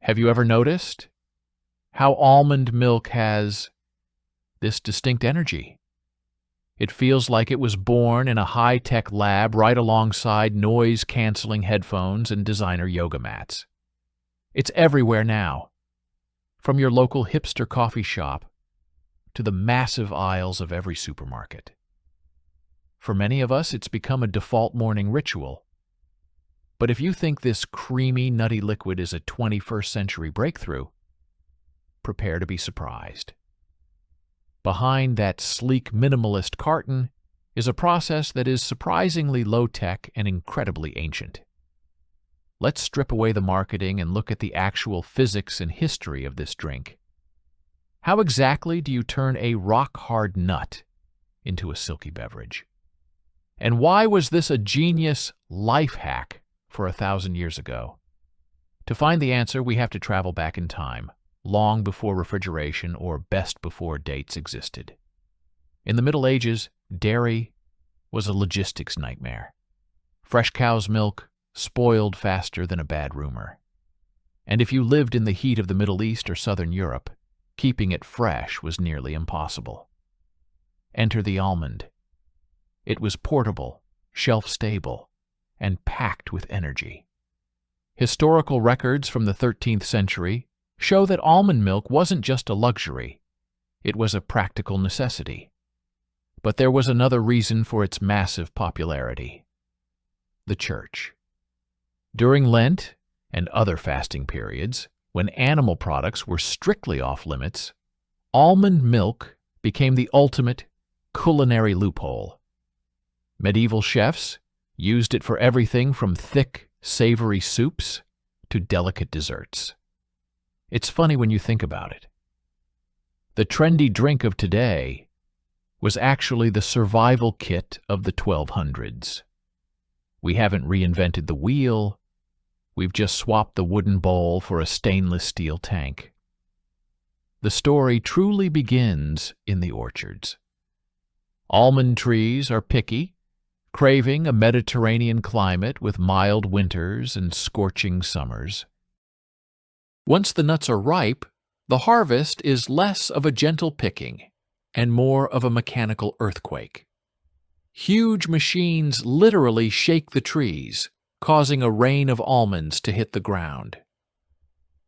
Have you ever noticed how almond milk has this distinct energy? It feels like it was born in a high-tech lab right alongside noise-canceling headphones and designer yoga mats. It's everywhere now, from your local hipster coffee shop to the massive aisles of every supermarket. For many of us, it's become a default morning ritual. But if you think this creamy, nutty liquid is a 21st century breakthrough, prepare to be surprised. Behind that sleek minimalist carton is a process that is surprisingly low-tech and incredibly ancient. Let's strip away the marketing and look at the actual physics and history of this drink. How exactly do you turn a rock-hard nut into a silky beverage? And why was this a genius life hack for 1,000 years ago? To find the answer, we have to travel back in time, long before refrigeration or best before dates existed. In the Middle Ages, dairy was a logistics nightmare. Fresh cow's milk spoiled faster than a bad rumor. And if you lived in the heat of the Middle East or Southern Europe, keeping it fresh was nearly impossible. Enter the almond. It was portable, shelf-stable, and packed with energy. Historical records from the 13th century show that almond milk wasn't just a luxury, it was a practical necessity. But there was another reason for its massive popularity: the church. During Lent and other fasting periods, when animal products were strictly off-limits, almond milk became the ultimate culinary loophole. Medieval chefs used it for everything from thick, savory soups to delicate desserts. It's funny when you think about it. The trendy drink of today was actually the survival kit of the 1200s. We haven't reinvented the wheel, we've just swapped the wooden bowl for a stainless steel tank. The story truly begins in the orchards. Almond trees are picky, craving a Mediterranean climate with mild winters and scorching summers. Once the nuts are ripe, the harvest is less of a gentle picking and more of a mechanical earthquake. Huge machines literally shake the trees, causing a rain of almonds to hit the ground.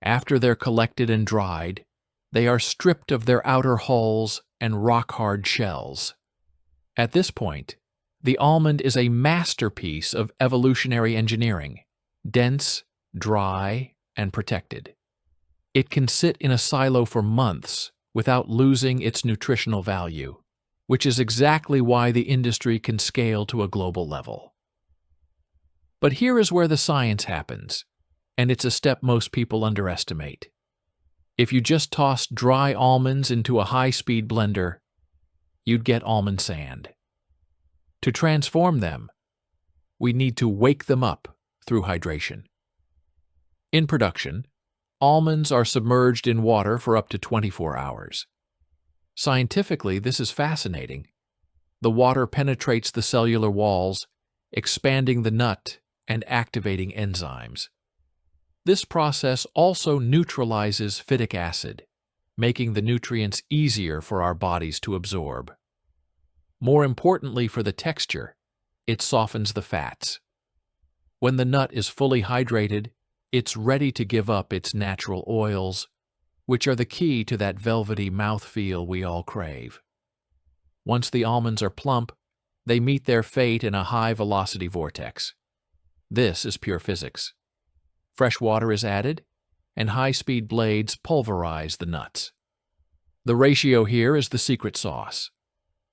After they're collected and dried, they are stripped of their outer hulls and rock-hard shells. At this point, the almond is a masterpiece of evolutionary engineering, dense, dry, and protected. It can sit in a silo for months without losing its nutritional value, which is exactly why the industry can scale to a global level. But here is where the science happens, and it's a step most people underestimate. If you just tossed dry almonds into a high-speed blender, you'd get almond sand. To transform them, we need to wake them up through hydration. In production, almonds are submerged in water for up to 24 hours. Scientifically, this is fascinating. The water penetrates the cellular walls, expanding the nut and activating enzymes. This process also neutralizes phytic acid, making the nutrients easier for our bodies to absorb. More importantly for the texture, it softens the fats. When the nut is fully hydrated, it's ready to give up its natural oils, which are the key to that velvety mouthfeel we all crave. Once the almonds are plump, they meet their fate in a high-velocity vortex. This is pure physics. Fresh water is added, and high-speed blades pulverize the nuts. The ratio here is the secret sauce.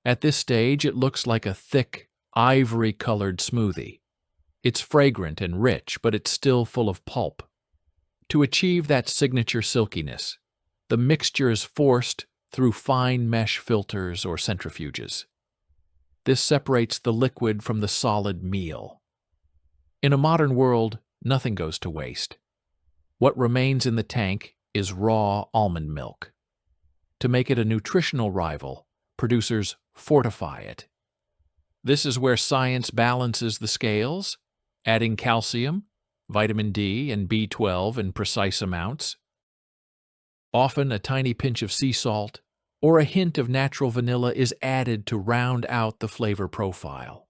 At this stage, it looks like a thick, ivory-colored smoothie. It's fragrant and rich, but it's still full of pulp. To achieve that signature silkiness, the mixture is forced through fine mesh filters or centrifuges. This separates the liquid from the solid meal. In a modern world, nothing goes to waste. What remains in the tank is raw almond milk. To make it a nutritional rival, producers fortify it. This is where science balances the scales, adding calcium, vitamin D and B12 in precise amounts, often a tiny pinch of sea salt or a hint of natural vanilla is added to round out the flavor profile.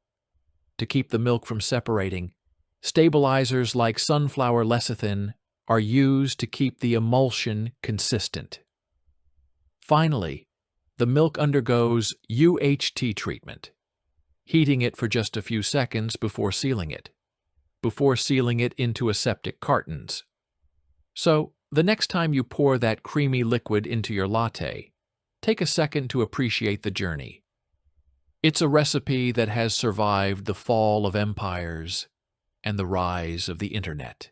To keep the milk from separating, stabilizers like sunflower lecithin are used to keep the emulsion consistent. Finally, the milk undergoes UHT treatment, heating it for just a few seconds before sealing it into aseptic cartons. So, the next time you pour that creamy liquid into your latte, take a second to appreciate the journey. It's a recipe that has survived the fall of empires and the rise of the internet.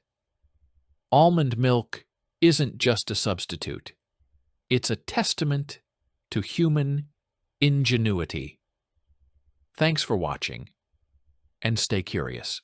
Almond milk isn't just a substitute. It's a testament to human ingenuity. Thanks for watching, and stay curious.